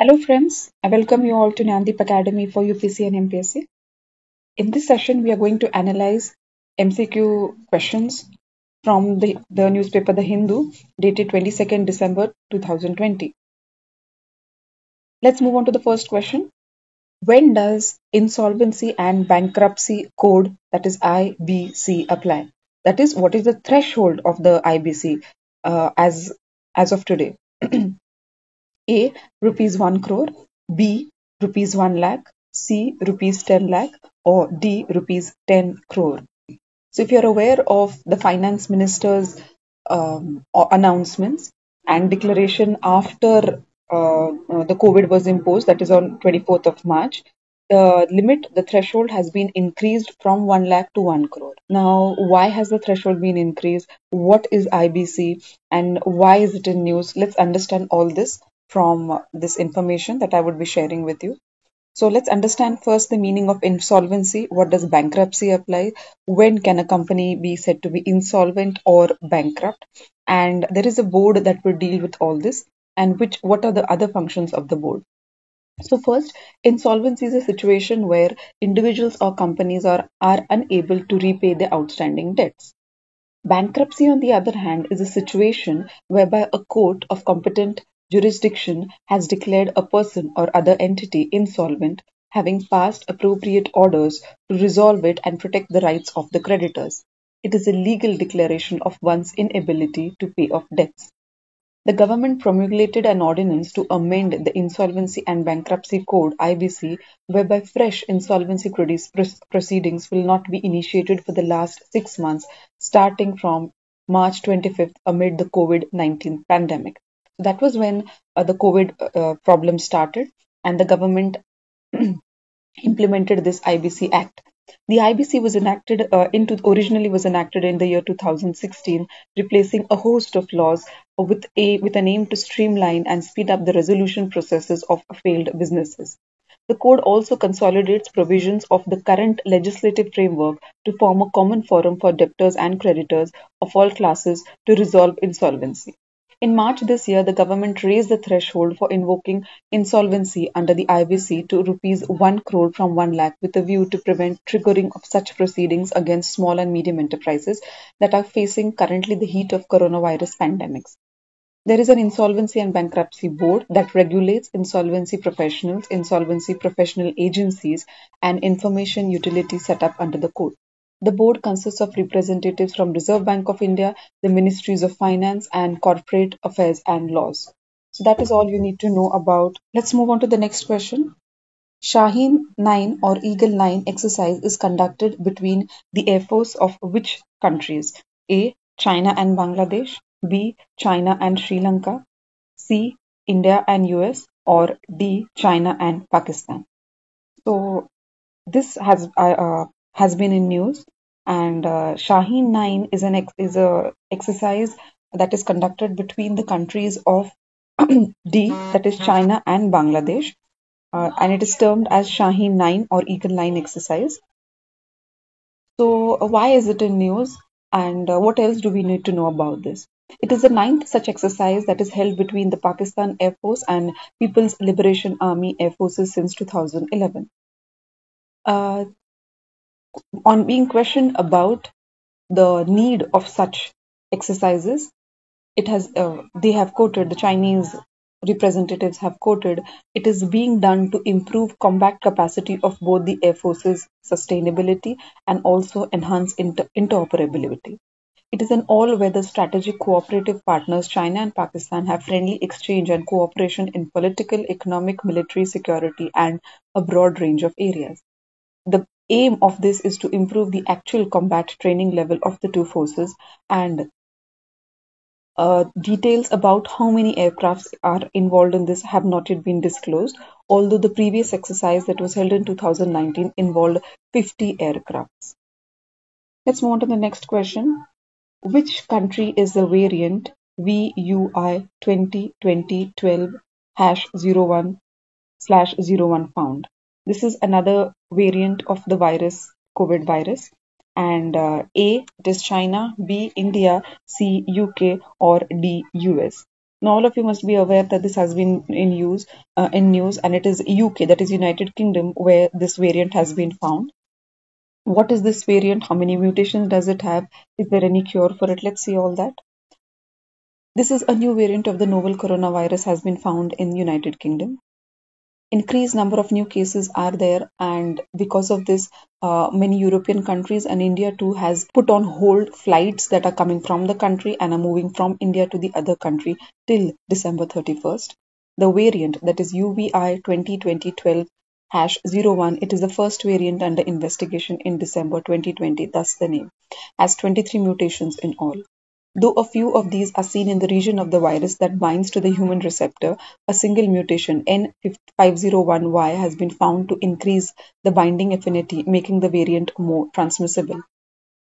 Hello friends, I welcome you all to Nandip Academy for UPSC and MPSC. In this session, we are going to analyze MCQ questions from the newspaper The Hindu dated 22nd December 2020. Let's move on to the first question. When does Insolvency and Bankruptcy Code, that is IBC, apply? That is, what is the threshold of the IBC as of today? A. Rupees 1 crore, B. Rupees 1 lakh, C. Rupees 10 lakh, or D. Rupees 10 crore. So, if you're aware of the finance minister's announcements and declaration after the COVID was imposed, that is on 24th of March, the threshold has been increased from 1 lakh to 1 crore. Now, why has the threshold been increased? What is IBC and why is it in news? Let's understand all this from this information that I would be sharing with you. So let's understand first the meaning of insolvency. What does bankruptcy apply? When can a company be said to be insolvent or bankrupt? And there is a board that will deal with all this. And what are the other functions of the board? So first, insolvency is a situation where individuals or companies are unable to repay their outstanding debts. Bankruptcy, on the other hand, is a situation whereby a court of competent jurisdiction has declared a person or other entity insolvent, having passed appropriate orders to resolve it and protect the rights of the creditors. It is a legal declaration of one's inability to pay off debts. The government promulgated an ordinance to amend the Insolvency and Bankruptcy Code (IBC), whereby fresh insolvency proceedings will not be initiated for the last 6 months, starting from March 25th amid the COVID-19 pandemic. So that was when the COVID problem started, and the government implemented this IBC Act. The IBC was originally was enacted in the year 2016, replacing a host of laws with an aim to streamline and speed up the resolution processes of failed businesses. The code also consolidates provisions of the current legislative framework to form a common forum for debtors and creditors of all classes to resolve insolvency. In March this year, the government raised the threshold for invoking insolvency under the IBC to rupees 1 crore from 1 lakh with a view to prevent triggering of such proceedings against small and medium enterprises that are facing currently the heat of coronavirus pandemics. There is an insolvency and bankruptcy board that regulates insolvency professionals, insolvency professional agencies, and information utilities set up under the code. The board consists of representatives from Reserve Bank of India, the Ministries of Finance, and Corporate Affairs and Laws. So that is all you need to know about. Let's move on to the next question. Shaheen 9 or Eagle 9 exercise is conducted between the air force of which countries? A. China and Bangladesh, B. China and Sri Lanka, C. India and US, or D. China and Pakistan. So this has been in news, and Shaheen 9 is a exercise that is conducted between the countries of D, that is China and Bangladesh, and it is termed as Shaheen 9 or Eagle 9 exercise. So, why is it in news, and what else do we need to know about this? It is the ninth such exercise that is held between the Pakistan Air Force and People's Liberation Army Air Forces since 2011. Uh, on being questioned about the need of such exercises, they have quoted, the Chinese representatives have quoted, it is being done to improve combat capacity of both the air forces sustainability and also enhance interoperability. It is an all-weather strategic cooperative partners. China and Pakistan have friendly exchange and cooperation in political, economic, military, security, and a broad range of areas. The aim of this is to improve the actual combat training level of the two forces, and details about how many aircrafts are involved in this have not yet been disclosed, although the previous exercise that was held in 2019 involved 50 aircrafts. Let's move on to the next question. Which country is the variant VUI 2020-12-01/01 found? This is another variant of the COVID virus. And A, it is China, B, India, C, UK, or D, US. Now, all of you must be aware that this has been in news, and it is UK, that is United Kingdom, where this variant has been found. What is this variant? How many mutations does it have? Is there any cure for it? Let's see all that. This is a new variant of the novel coronavirus has been found in United Kingdom. Increased number of new cases are there, and because of this, many European countries and India too has put on hold flights that are coming from the country and are moving from India to the other country till December 31st. The variant, that is UVI 2020-12 #01, it is the first variant under investigation in December 2020, thus the name, has 23 mutations in all. Though a few of these are seen in the region of the virus that binds to the human receptor, a single mutation, N501Y, has been found to increase the binding affinity, making the variant more transmissible.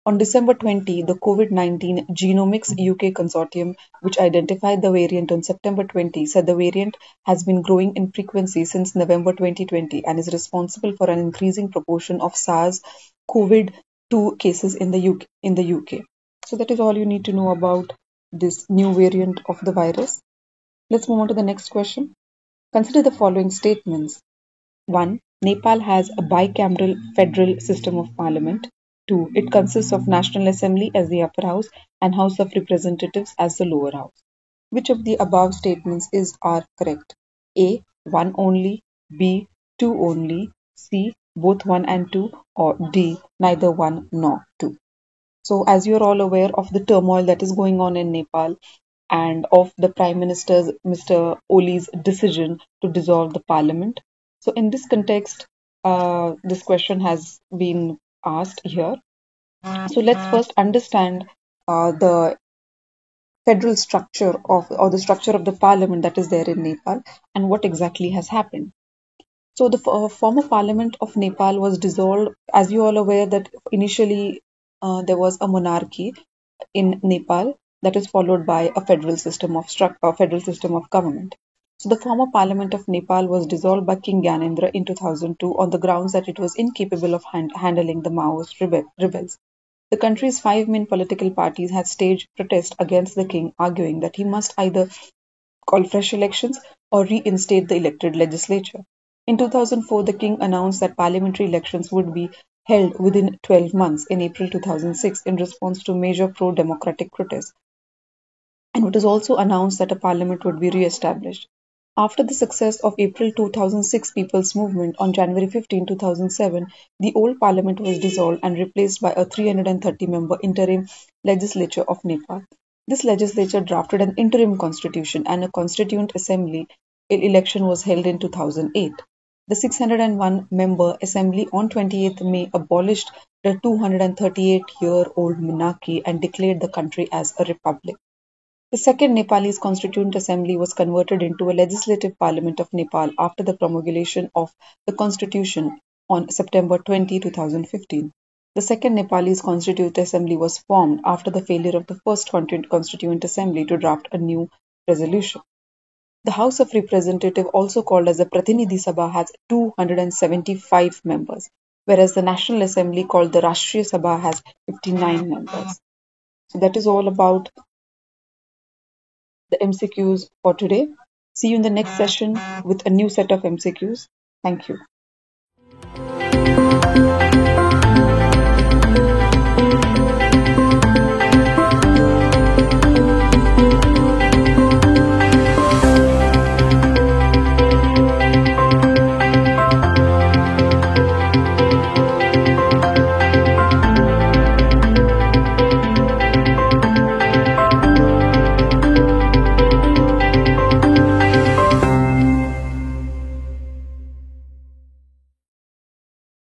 On December 20, the COVID-19 Genomics UK consortium, which identified the variant on September 20, said the variant has been growing in frequency since November 2020 and is responsible for an increasing proportion of SARS-CoV-2 cases in the UK. So that is all you need to know about this new variant of the virus. Let's move on to the next question. Consider the following statements. 1. Nepal has a bicameral federal system of parliament. 2. It consists of National Assembly as the upper house and House of Representatives as the lower house. Which of the above statements are correct? A. 1 only. B. 2 only. C. Both 1 and 2. Or D. Neither 1 nor 2. So, as you're all aware of the turmoil that is going on in Nepal and of the Prime Minister's Mr. Oli's decision to dissolve the parliament. So, in this context, this question has been asked here. So, let's first understand the federal structure of or the structure of the parliament that is there in Nepal and what exactly has happened. So the former parliament of Nepal was dissolved. As you all aware that initially there was a monarchy in Nepal that is followed by a federal system of government. So the former parliament of Nepal was dissolved by King Gyanendra in 2002 on the grounds that it was incapable of handling the Maoist rebels. The country's five main political parties had staged protest against the king, arguing that he must either call fresh elections or reinstate the elected legislature. In 2004, the king announced that parliamentary elections would be held within 12 months in April 2006 in response to major pro-democratic protests, and it was also announced that a parliament would be re-established. After the success of April 2006 People's Movement on January 15, 2007, the old parliament was dissolved and replaced by a 330-member interim legislature of Nepal. This legislature drafted an interim constitution and a constituent assembly election was held in 2008. The 601-member assembly on 28th May abolished the 238-year-old monarchy and declared the country as a republic. The second Nepalese Constituent Assembly was converted into a legislative parliament of Nepal after the promulgation of the constitution on September 20, 2015. The second Nepalese Constituent Assembly was formed after the failure of the first Constituent Assembly to draft a new resolution. The House of Representatives, also called as the Pratinidhi Sabha, has 275 members, whereas the National Assembly, called the Rashtriya Sabha, has 59 members. So that is all about the MCQs for today. See you in the next session with a new set of MCQs. Thank you.